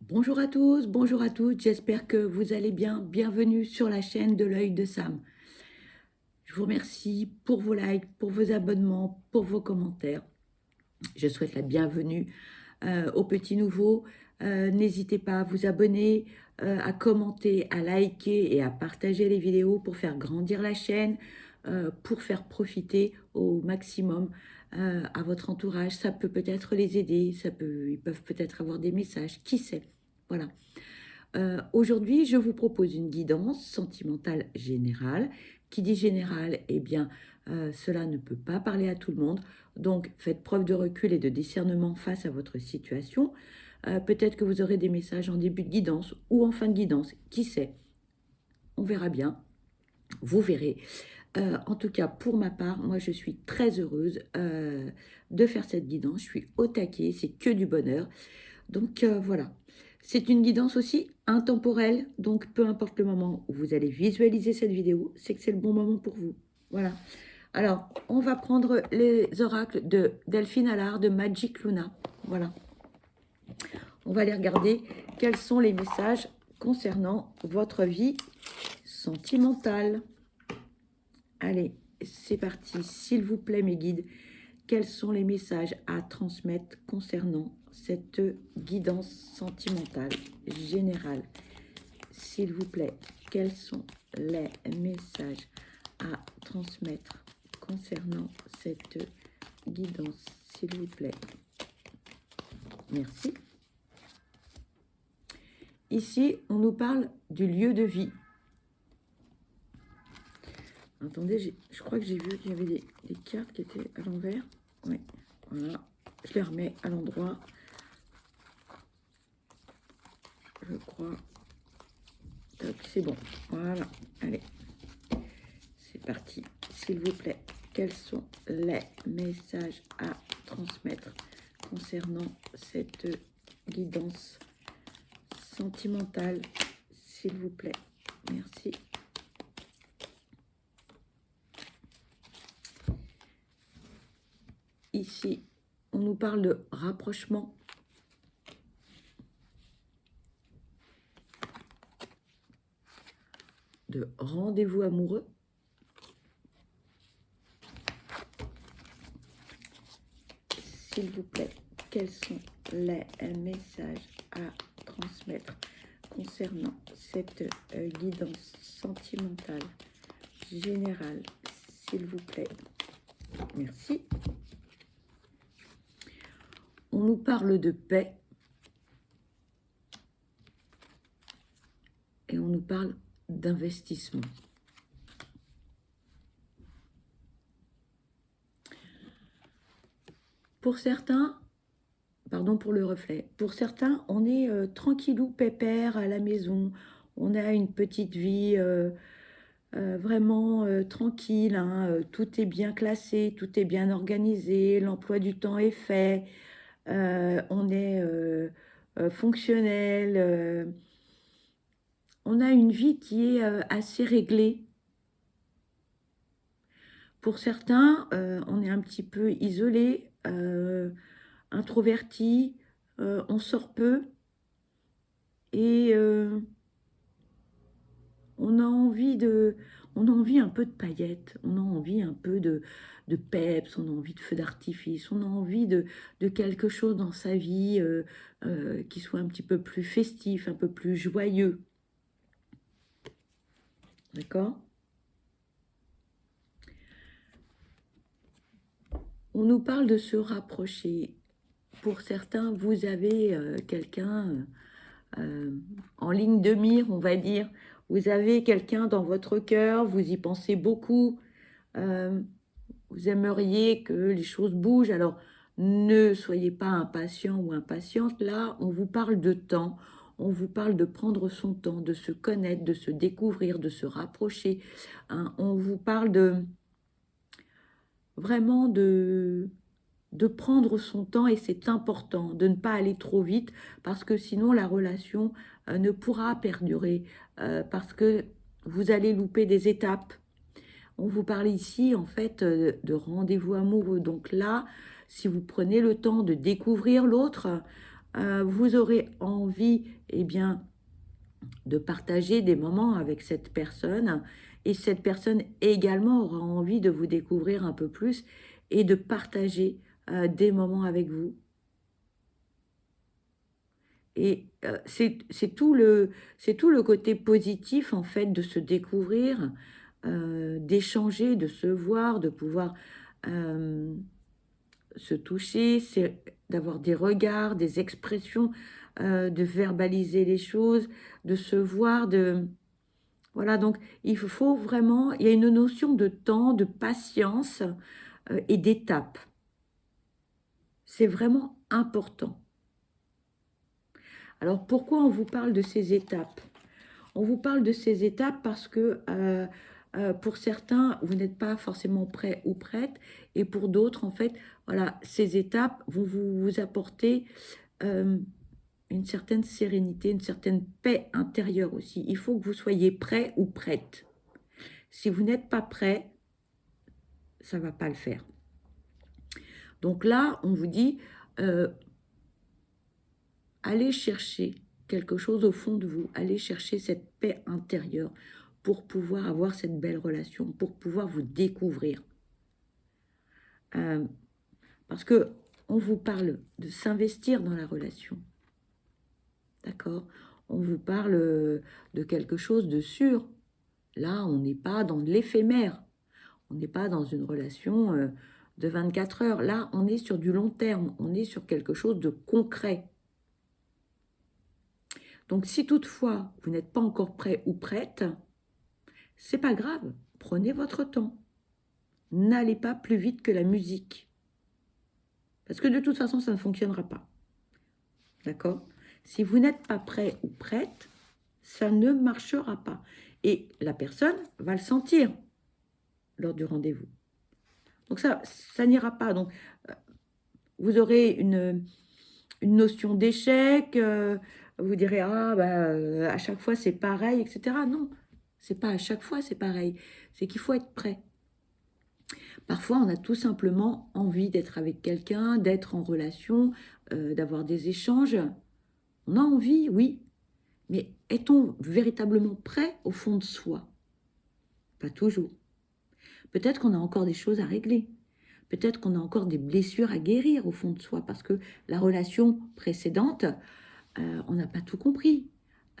Bonjour à tous, bonjour à toutes, j'espère que vous allez bien. Bienvenue sur la chaîne de l'œil de Sam. Je vous remercie pour vos likes, pour vos abonnements, pour vos commentaires. Je souhaite la bienvenue aux petits nouveaux. N'hésitez pas à vous abonner, à commenter, à liker et à partager les vidéos pour faire grandir la chaîne, pour faire profiter au maximum à votre entourage. Ça peut peut-être les aider, ils peuvent peut-être avoir des messages, qui sait. Voilà. Aujourd'hui, je vous propose une guidance sentimentale générale. Qui dit générale, eh bien, cela ne peut pas parler à tout le monde. Donc, faites preuve de recul et de discernement face à votre situation. Peut-être que vous aurez des messages en début de guidance ou en fin de guidance. Qui sait? On verra bien. Vous verrez. En tout cas, pour ma part, moi, je suis très heureuse de faire cette guidance. Je suis au taquet, c'est que du bonheur. Donc voilà, c'est une guidance aussi intemporelle, donc peu importe le moment où vous allez visualiser cette vidéo, c'est que c'est le bon moment pour vous. Voilà. Alors, on va prendre les oracles de Delphine Allard de Magic Luna. Voilà. On va aller regarder quels sont les messages concernant votre vie sentimentale. Allez, c'est parti. S'il vous plaît, mes guides, quels sont les messages à transmettre concernant cette guidance sentimentale générale? S'il vous plaît, quels sont les messages à transmettre concernant cette guidance? S'il vous plaît. Merci. Ici, on nous parle du lieu de vie. Attendez, je crois que j'ai vu qu'il y avait des cartes qui étaient à l'envers. Oui, voilà. Je les remets à l'endroit. Je crois. C'est bon. Voilà. Allez. C'est parti. S'il vous plaît, quels sont les messages à transmettre concernant cette guidance sentimentale? S'il vous plaît. Merci. Ici, on nous parle de rapprochement. De rendez-vous amoureux. S'il vous plaît, quels sont les messages à transmettre concernant cette guidance sentimentale générale? S'il vous plaît. Merci. On nous parle de paix. Et on nous parle d'investissement. Pour certains, pardon pour le reflet, pour certains, on est tranquillou, pépère à la maison. On a une petite vie vraiment tranquille. Hein, tout est bien classé, tout est bien organisé, l'emploi du temps est fait. On est fonctionnel. On a une vie qui est assez réglée. Pour certains, on est un petit peu isolé, introverti, on sort peu et on a envie un peu de paillettes, on a envie un peu de peps, on a envie de feux d'artifice, on a envie de quelque chose dans sa vie qui soit un petit peu plus festif, un peu plus joyeux. D'accord ? On nous parle de se rapprocher. Pour certains, vous avez quelqu'un en ligne de mire, on va dire. Vous avez quelqu'un dans votre cœur, vous y pensez beaucoup. Vous aimeriez que les choses bougent. Alors, ne soyez pas impatient ou impatiente. Là, on vous parle de temps. On vous parle de prendre son temps, de se connaître, de se découvrir, de se rapprocher. Hein. On vous parle vraiment de prendre son temps et c'est important de ne pas aller trop vite parce que sinon la relation ne pourra perdurer parce que vous allez louper des étapes. On vous parle ici en fait de rendez-vous amoureux. Donc là, si vous prenez le temps de découvrir l'autre, Vous aurez envie, eh bien, de partager des moments avec cette personne et cette personne également aura envie de vous découvrir un peu plus et de partager des moments avec vous. Et c'est tout le côté positif en fait de se découvrir, d'échanger, de se voir, de pouvoir se toucher, c'est d'avoir des regards, des expressions, de verbaliser les choses, de se voir, de... Voilà, donc il faut vraiment, il y a une notion de temps, de patience et d'étape. C'est vraiment important. Alors pourquoi on vous parle de ces étapes? On vous parle de ces étapes parce que pour certains, vous n'êtes pas forcément prêt ou prête, et pour d'autres, en fait, voilà, ces étapes vont vous apporter euh, une certaine sérénité, une certaine paix intérieure aussi. Il faut que vous soyez prêt ou prête. Si vous n'êtes pas prêt, ça ne va pas le faire. Donc là, on vous dit, allez chercher quelque chose au fond de vous, allez chercher cette paix intérieure pour pouvoir avoir cette belle relation, pour pouvoir vous découvrir. Parce que on vous parle de s'investir dans la relation, d'accord? On vous parle de quelque chose de sûr. Là, on n'est pas dans de l'éphémère, on n'est pas dans une relation de 24 heures. Là, on est sur du long terme, on est sur quelque chose de concret. Donc, si toutefois, vous n'êtes pas encore prêt ou prête, c'est pas grave, prenez votre temps. N'allez pas plus vite que la musique. Parce que de toute façon, ça ne fonctionnera pas. D'accord? Si vous n'êtes pas prêt ou prête, ça ne marchera pas. Et la personne va le sentir lors du rendez-vous. Donc ça n'ira pas. Donc, vous aurez une notion d'échec, vous direz, ah, bah, à chaque fois c'est pareil, etc. Non, c'est pas à chaque fois c'est pareil. C'est qu'il faut être prêt. Parfois, on a tout simplement envie d'être avec quelqu'un, d'être en relation, d'avoir des échanges. On a envie, oui, mais est-on véritablement prêt au fond de soi? Pas toujours. Peut-être qu'on a encore des choses à régler. Peut-être qu'on a encore des blessures à guérir au fond de soi parce que la relation précédente, on n'a pas tout compris.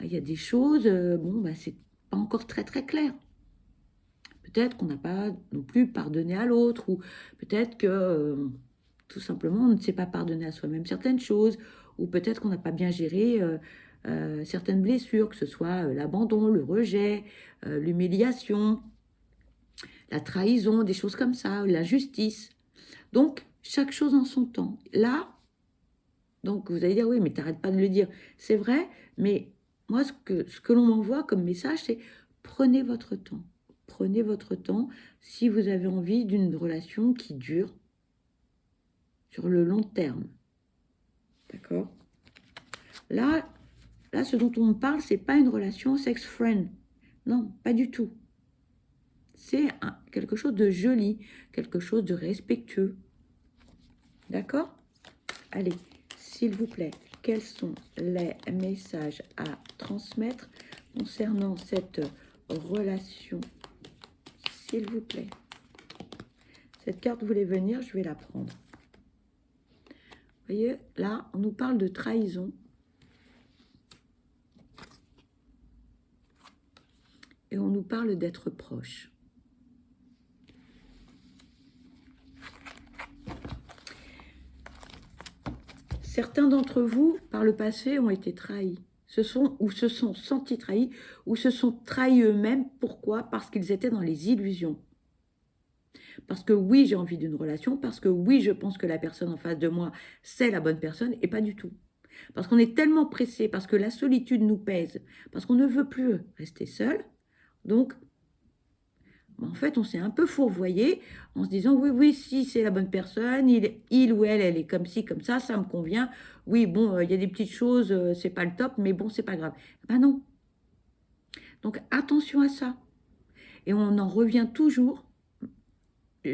Il y a des choses, bon, bah, c'est pas encore très très clair. Peut-être qu'on n'a pas non plus pardonné à l'autre, ou peut-être que tout simplement on ne sait pas pardonner à soi-même certaines choses, ou peut-être qu'on n'a pas bien géré certaines blessures, que ce soit l'abandon, le rejet, l'humiliation, la trahison, des choses comme ça, l'injustice. Donc, chaque chose en son temps. Là, donc vous allez dire, oui, mais t'arrêtes pas de le dire. C'est vrai, mais moi, ce que l'on m'envoie comme message, c'est prenez votre temps. Prenez votre temps si vous avez envie d'une relation qui dure sur le long terme. D'accord? Là, ce dont on me parle, c'est pas une relation sex-friend. Non, pas du tout. C'est quelque chose de joli, quelque chose de respectueux. D'accord? Allez, s'il vous plaît, quels sont les messages à transmettre concernant cette relation? S'il vous plaît. Cette carte voulait venir, je vais la prendre. Vous voyez, là, on nous parle de trahison. Et on nous parle d'être proche. Certains d'entre vous, par le passé, ont été trahis. Se sont sentis trahis, ou se sont trahis eux-mêmes. Pourquoi? Parce qu'ils étaient dans les illusions. Parce que oui, j'ai envie d'une relation, parce que oui, je pense que la personne en face de moi, c'est la bonne personne, et pas du tout. Parce qu'on est tellement pressé, parce que la solitude nous pèse, parce qu'on ne veut plus rester seul. Donc, en fait, on s'est un peu fourvoyé en se disant, oui, oui, si c'est la bonne personne, il ou elle est comme ci, comme ça me convient. Oui, bon, il y a des petites choses, c'est pas le top, mais bon, c'est pas grave. Ben non. Donc, attention à ça. Et on en revient toujours.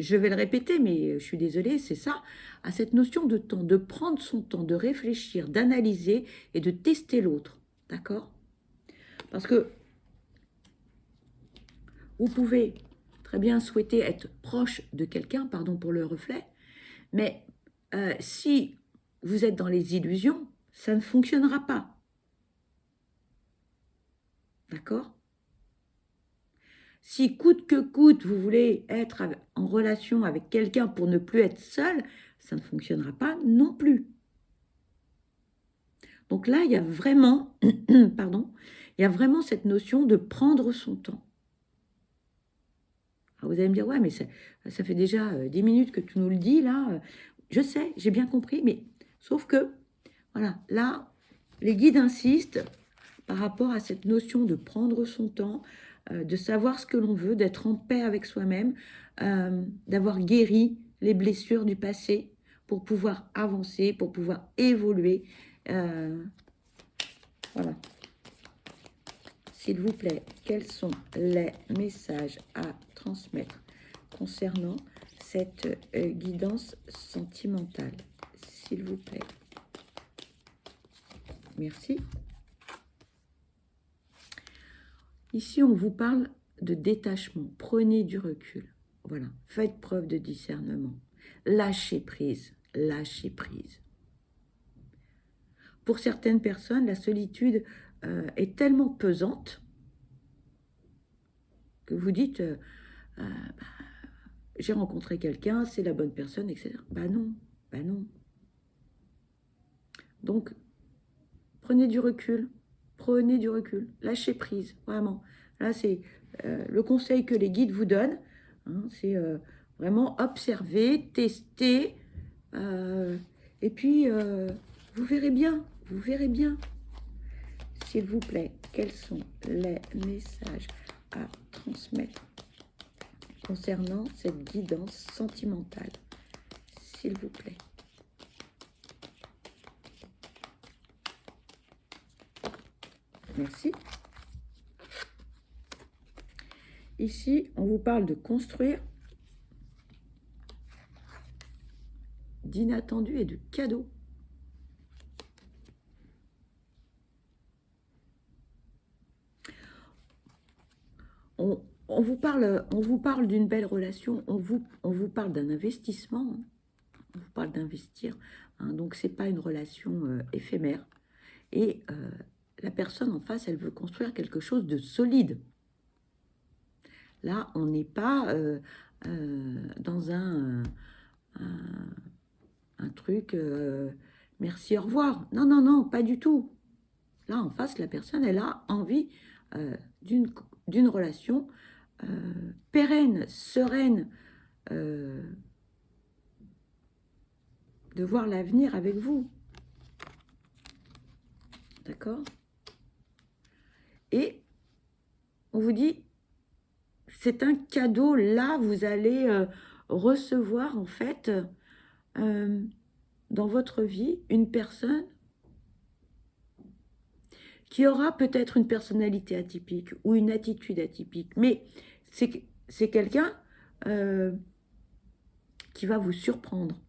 je vais le répéter, mais je suis désolée, c'est ça, à cette notion de temps, de prendre son temps, de réfléchir, d'analyser et de tester l'autre. D'accord? Parce que vous pouvez très bien souhaiter être proche de quelqu'un, pardon pour le reflet, mais si vous êtes dans les illusions, ça ne fonctionnera pas. D'accord? Si coûte que coûte, vous voulez être en relation avec quelqu'un pour ne plus être seul, ça ne fonctionnera pas non plus. Donc là, il y a vraiment, pardon, il y a vraiment cette notion de prendre son temps. Alors vous allez me dire, ouais, mais ça fait déjà 10 minutes que tu nous le dis, là. Je sais, j'ai bien compris, mais sauf que, voilà, là, les guides insistent par rapport à cette notion de prendre son temps, de savoir ce que l'on veut, d'être en paix avec soi-même, d'avoir guéri les blessures du passé pour pouvoir avancer, pour pouvoir évoluer. Voilà. S'il vous plaît, quels sont les messages à transmettre concernant cette guidance sentimentale? S'il vous plaît. Merci. Ici, on vous parle de détachement. Prenez du recul. Voilà. Faites preuve de discernement. Lâchez prise. Lâchez prise. Pour certaines personnes, la solitude est tellement pesante que vous dites j'ai rencontré quelqu'un, c'est la bonne personne, etc. Bah non, bah non. Donc, prenez du recul. Prenez du recul. Lâchez prise, vraiment. Là, c'est le conseil que les guides vous donnent. Hein, c'est vraiment observer, tester. Et puis, vous verrez bien. Vous verrez bien. S'il vous plaît, quels sont les messages à transmettre concernant cette guidance sentimentale? S'il vous plaît. Merci. Ici, on vous parle de construire, d'inattendu et de cadeaux. On vous parle d'une belle relation, on vous parle d'un investissement, on vous parle d'investir, hein, donc c'est pas une relation éphémère. Et la personne en face, elle veut construire quelque chose de solide. Là, on n'est pas dans un truc merci, au revoir. Non, non, non, pas du tout. Là, en face, la personne, elle a envie d'une relation pérenne, sereine, de voir l'avenir avec vous. D'accord? Et on vous dit, c'est un cadeau, là, vous allez recevoir, en fait, dans votre vie, une personne qui aura peut-être une personnalité atypique ou une attitude atypique, mais c'est quelqu'un qui va vous surprendre.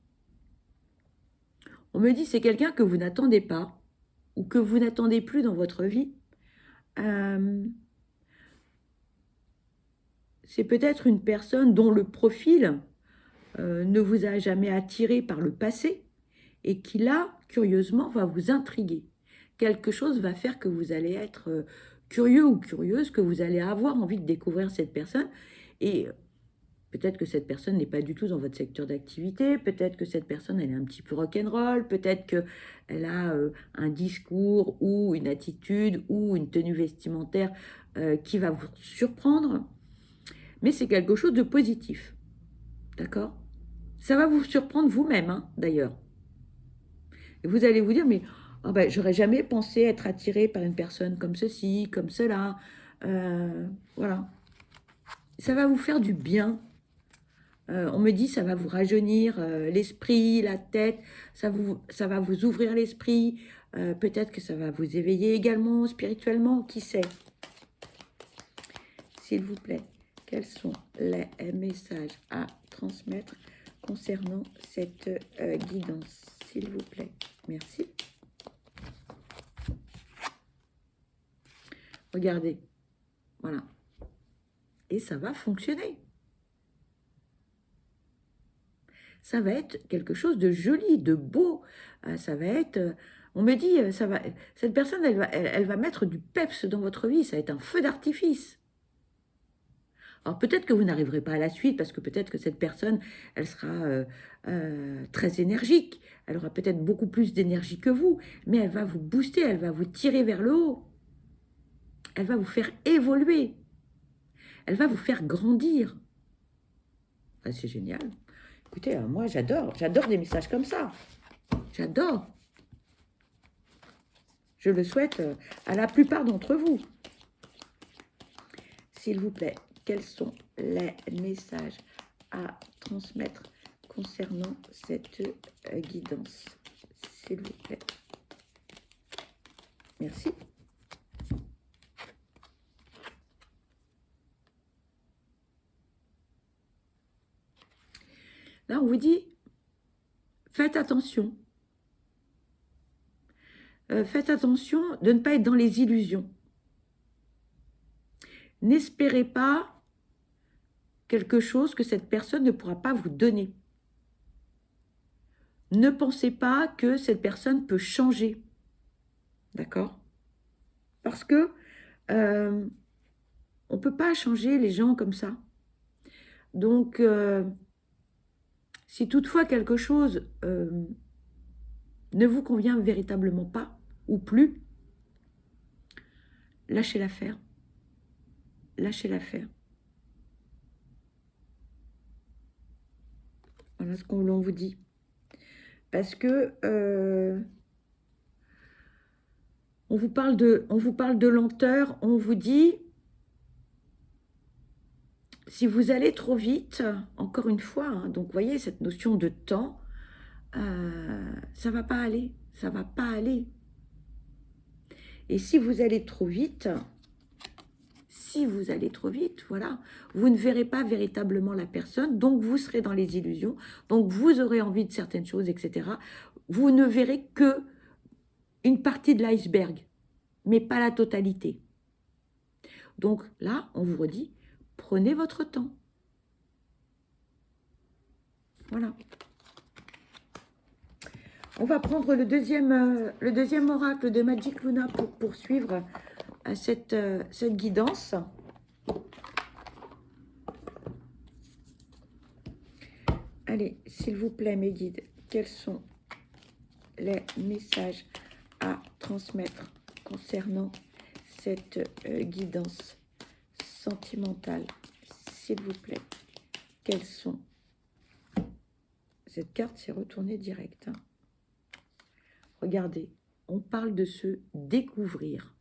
On me dit c'est quelqu'un que vous n'attendez pas ou que vous n'attendez plus dans votre vie. C'est peut-être une personne dont le profil ne vous a jamais attiré par le passé et qui là, curieusement, va vous intriguer. Quelque chose va faire que vous allez être curieux ou curieuse, que vous allez avoir envie de découvrir cette personne. Et peut-être que cette personne n'est pas du tout dans votre secteur d'activité, peut-être que cette personne, elle est un petit peu rock'n'roll, peut-être qu'elle a un discours ou une attitude ou une tenue vestimentaire qui va vous surprendre. Mais c'est quelque chose de positif. D'accord? Ça va vous surprendre vous-même, hein, d'ailleurs. Et vous allez vous dire, mais oh ben, j'aurais jamais pensé être attiré par une personne comme ceci, comme cela. Voilà. Ça va vous faire du bien. On me dit, ça va vous rajeunir l'esprit, la tête. Ça va vous ouvrir l'esprit. Peut-être que ça va vous éveiller également spirituellement. Qui sait? S'il vous plaît. quels sont les messages à transmettre concernant cette guidance, s'il vous plaît. Merci. Regardez, voilà. Et ça va fonctionner. Ça va être quelque chose de joli, de beau. Ça va être... on me dit, cette personne, elle va mettre du peps dans votre vie. Ça va être un feu d'artifice. Alors peut-être que vous n'arriverez pas à la suite parce que peut-être que cette personne, elle sera très énergique. Elle aura peut-être beaucoup plus d'énergie que vous. Mais elle va vous booster, elle va vous tirer vers le haut. Elle va vous faire évoluer. Elle va vous faire grandir. Ah, c'est génial. Écoutez, moi j'adore des messages comme ça. J'adore. Je le souhaite à la plupart d'entre vous. S'il vous plaît, quels sont les messages à transmettre concernant cette guidance? S'il vous plaît. Merci. Là, on vous dit, faites attention. Faites attention de ne pas être dans les illusions. N'espérez pas quelque chose que cette personne ne pourra pas vous donner. Ne pensez pas que cette personne peut changer. D'accord? Parce que on ne peut pas changer les gens comme ça. Donc, si toutefois quelque chose ne vous convient véritablement pas, ou plus, lâchez l'affaire. Lâchez l'affaire. Voilà ce qu'on vous dit. Parce que on vous parle de lenteur, on vous dit, si vous allez trop vite, encore une fois, hein, donc vous voyez cette notion de temps, ça va pas aller, ça va pas aller. Et si vous allez trop vite, voilà, vous ne verrez pas véritablement la personne, donc vous serez dans les illusions, donc vous aurez envie de certaines choses, etc. Vous ne verrez que une partie de l'iceberg, mais pas la totalité. Donc là, on vous redit, prenez votre temps. Voilà. On va prendre le deuxième oracle de Magic Luna pour poursuivre cette guidance. Allez, s'il vous plaît, mes guides, quels sont les messages à transmettre concernant cette guidance sentimentale, s'il vous plaît? Quels sont... Cette carte s'est retournée direct. Hein. Regardez, on parle de se découvrir.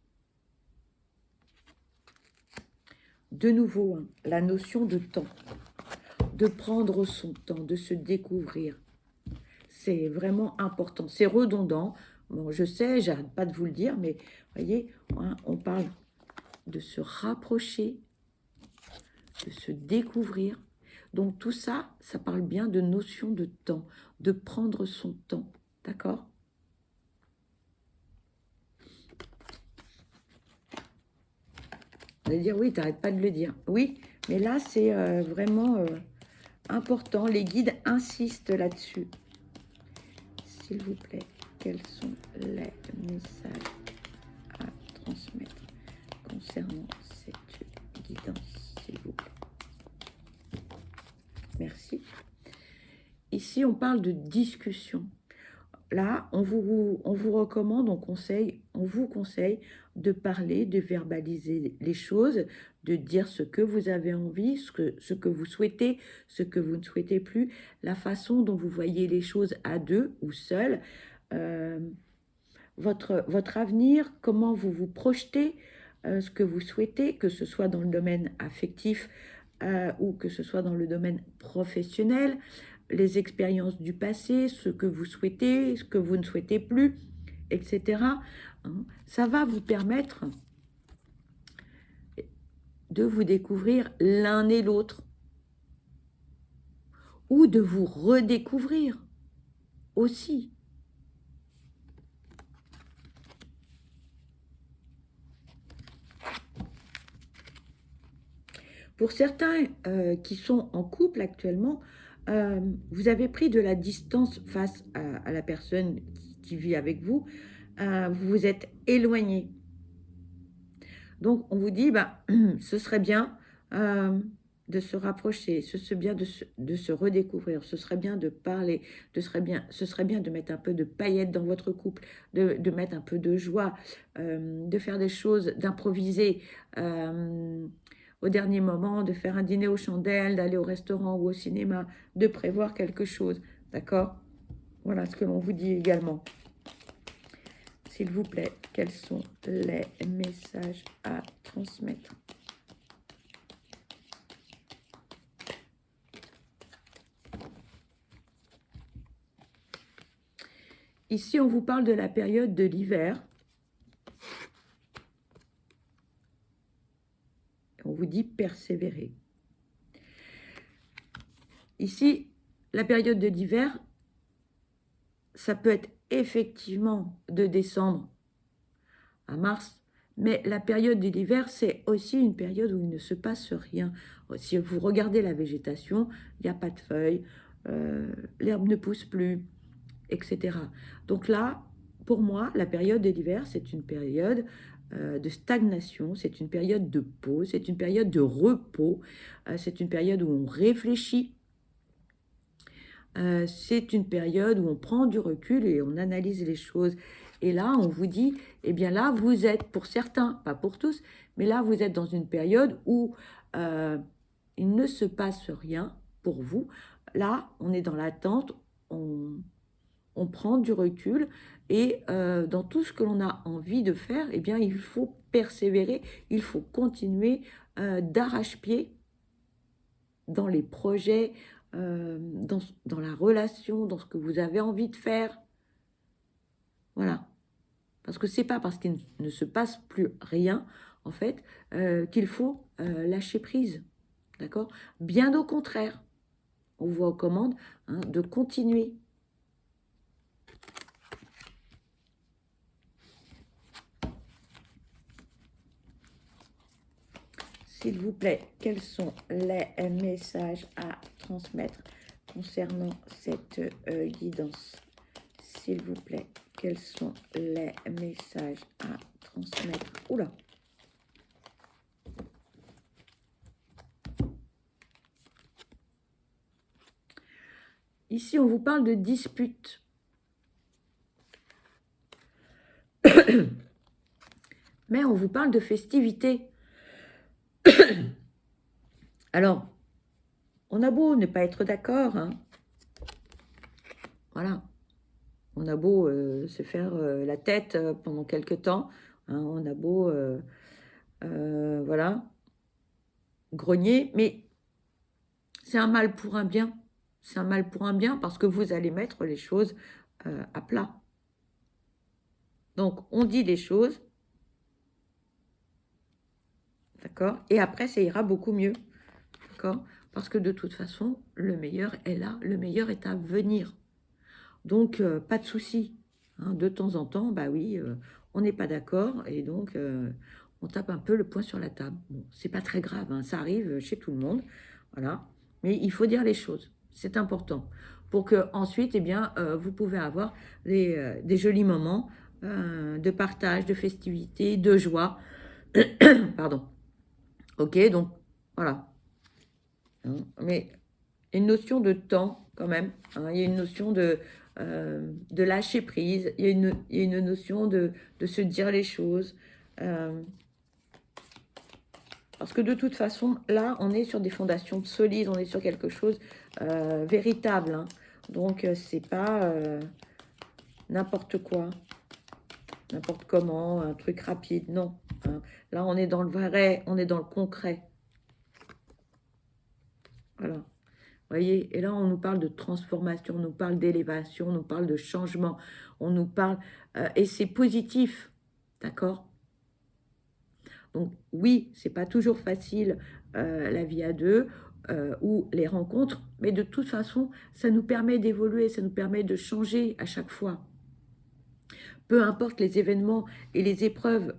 De nouveau, hein, la notion de temps, de prendre son temps, de se découvrir. C'est vraiment important. C'est redondant. Bon, je sais, j'arrête pas de vous le dire, mais voyez, hein, on parle de se rapprocher, de se découvrir. Donc tout ça, ça parle bien de notion de temps, de prendre son temps. D'accord ? Vous allez dire, oui, t'arrêtes pas de le dire. Oui, mais là, c'est vraiment important. Les guides insistent là-dessus. S'il vous plaît, quels sont les messages à transmettre concernant cette guidance, s'il vous plaît? Merci. Ici, on parle de discussion. Là, on vous recommande, on vous conseille de parler, de verbaliser les choses, de dire ce que vous avez envie, ce que vous souhaitez, ce que vous ne souhaitez plus, la façon dont vous voyez les choses à deux ou seul, votre avenir, comment vous vous projetez, ce que vous souhaitez, que ce soit dans le domaine affectif ou que ce soit dans le domaine professionnel, les expériences du passé, ce que vous souhaitez, ce que vous ne souhaitez plus, etc. Ça va vous permettre de vous découvrir l'un et l'autre, ou de vous redécouvrir aussi. Pour certains qui sont en couple actuellement, vous avez pris de la distance face à la personne qui vit avec vous, vous vous êtes éloigné. Donc, on vous dit, bah, ce serait bien de se rapprocher, ce serait bien de se redécouvrir, ce serait bien de parler, ce serait bien de mettre un peu de paillettes dans votre couple, de mettre un peu de joie, de faire des choses, d'improviser au dernier moment, de faire un dîner aux chandelles, d'aller au restaurant ou au cinéma, de prévoir quelque chose, d'accord? Voilà ce que l'on vous dit également. S'il vous plaît, quels sont les messages à transmettre? Ici, on vous parle de la période de l'hiver. On vous dit persévérer. Ici, la période de l'hiver, ça peut être effectivement de décembre à mars, mais la période de l'hiver, c'est aussi une période où il ne se passe rien. Si vous regardez la végétation, il n'y a pas de feuilles, l'herbe ne pousse plus, etc. Donc là, pour moi, la période de l'hiver, c'est une période de stagnation, c'est une période de pause, c'est une période de repos, c'est une période où on réfléchit, c'est une période où on prend du recul et on analyse les choses. Et là, on vous dit, eh bien là, vous êtes, pour certains, pas pour tous, mais là, vous êtes dans une période où il ne se passe rien pour vous. Là, on est dans l'attente, on prend du recul et dans tout ce que l'on a envie de faire, eh bien, il faut persévérer, il faut continuer d'arrache-pied dans les projets, dans la relation, dans ce que vous avez envie de faire. Voilà. Parce que c'est pas parce qu'il ne se passe plus rien, en fait, qu'il faut lâcher prise. D'accord? Bien au contraire, on vous recommande de continuer. S'il vous plaît, quels sont les messages à transmettre concernant cette guidance? S'il vous plaît, quels sont les messages à transmettre? Oula! Ici, on vous parle de dispute. Mais on vous parle de festivité. Alors, on a beau ne pas être d'accord, hein. Voilà. On a beau se faire la tête pendant quelque temps, hein. On a beau, voilà, grogner, mais c'est un mal pour un bien. C'est un mal pour un bien parce que vous allez mettre les choses à plat. Donc, on dit les choses, d'accord? Et après, ça ira beaucoup mieux, d'accord? Parce que de toute façon, le meilleur est là, le meilleur est à venir. Donc, pas de souci. Hein, de temps en temps, bah oui, on n'est pas d'accord et donc on tape un peu le poing sur la table. Bon, c'est pas très grave, hein, ça arrive chez tout le monde, voilà. Mais il faut dire les choses, c'est important pour que ensuite, eh bien, vous pouvez avoir des jolis moments de partage, de festivité, de joie. Pardon. Ok, donc voilà. Hein, mais une notion de temps quand même. Hein, il y a une notion de lâcher prise. Il y a une notion de se dire les choses. Parce que de toute façon, là, on est sur des fondations solides, on est sur quelque chose véritable. Hein. Donc, c'est pas n'importe quoi, n'importe comment, un truc rapide, non. Hein. Là, on est dans le vrai, on est dans le concret. Voilà. Voyez, et là, on nous parle de transformation, on nous parle d'élévation, on nous parle de changement, on nous parle... et c'est positif, d'accord? Donc oui, c'est pas toujours facile la vie à deux ou les rencontres, mais de toute façon, ça nous permet d'évoluer, ça nous permet de changer à chaque fois. Peu importe les événements et les épreuves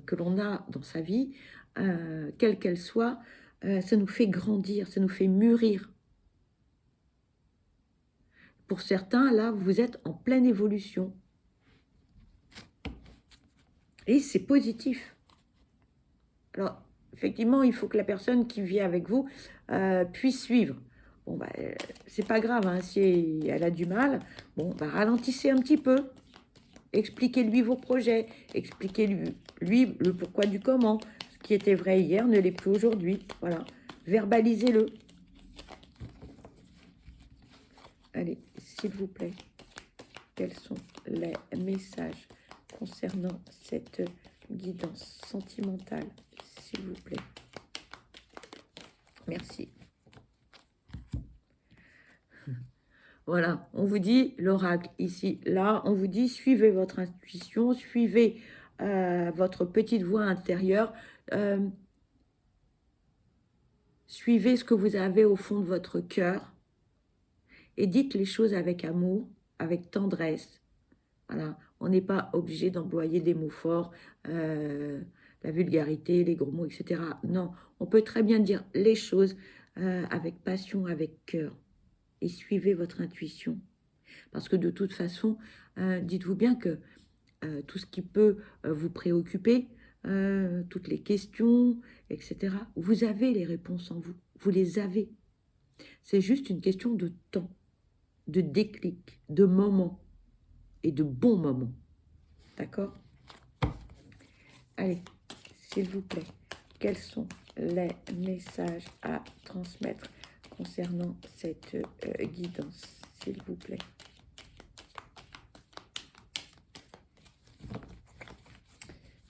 que l'on a dans sa vie, quelles qu'elles soient, ça nous fait grandir, ça nous fait mûrir. Pour certains, là, vous êtes en pleine évolution. Et c'est positif. Alors, effectivement, il faut que la personne qui vit avec vous puisse suivre. Bon, bah, c'est pas grave, hein, si elle a du mal, bon, bah, ralentissez un petit peu. Expliquez-lui vos projets, expliquez-lui le pourquoi du comment. Ce qui était vrai hier ne l'est plus aujourd'hui. Voilà, verbalisez-le. Allez, s'il vous plaît, quels sont les messages concernant cette guidance sentimentale, s'il vous plaît? Merci. Voilà, on vous dit l'oracle ici, là, on vous dit suivez votre intuition, suivez votre petite voix intérieure, suivez ce que vous avez au fond de votre cœur et dites les choses avec amour, avec tendresse. Voilà, on n'est pas obligé d'employer des mots forts, la vulgarité, les gros mots, etc. Non, on peut très bien dire les choses avec passion, avec cœur. Et suivez votre intuition. Parce que de toute façon, dites-vous bien que tout ce qui peut vous préoccuper, toutes les questions, etc., vous avez les réponses en vous. Vous les avez. C'est juste une question de temps, de déclic, de moment et de bons moments. D'accord? Allez, s'il vous plaît, quels sont les messages à transmettre concernant cette guidance, s'il vous plaît?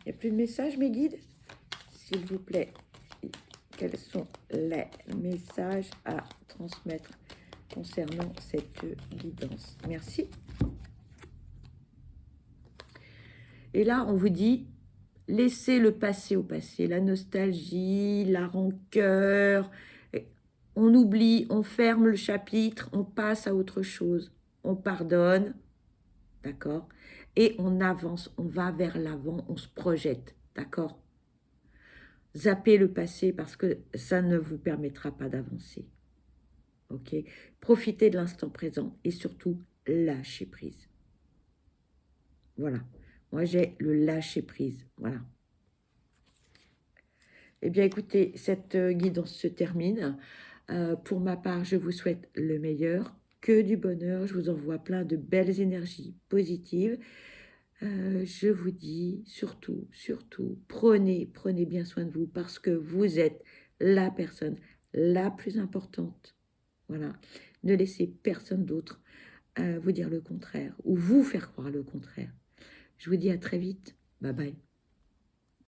Il n'y a plus de messages, mes guides? S'il vous plaît, quels sont les messages à transmettre concernant cette guidance? Merci. Et là, on vous dit, laissez le passé au passé, la nostalgie, la rancœur. On oublie, on ferme le chapitre, on passe à autre chose. On pardonne, d'accord? Et on avance, on va vers l'avant, on se projette, d'accord? Zappez le passé parce que ça ne vous permettra pas d'avancer. Ok? Profitez de l'instant présent et surtout, lâchez prise. Voilà. Moi, j'ai le lâcher prise. Voilà. Eh bien, écoutez, cette guidance se termine. Pour ma part, je vous souhaite le meilleur, que du bonheur. Je vous envoie plein de belles énergies positives. Je vous dis surtout, prenez bien soin de vous parce que vous êtes la personne la plus importante. Voilà. Ne laissez personne d'autre vous dire le contraire ou vous faire croire le contraire. Je vous dis à très vite. Bye bye.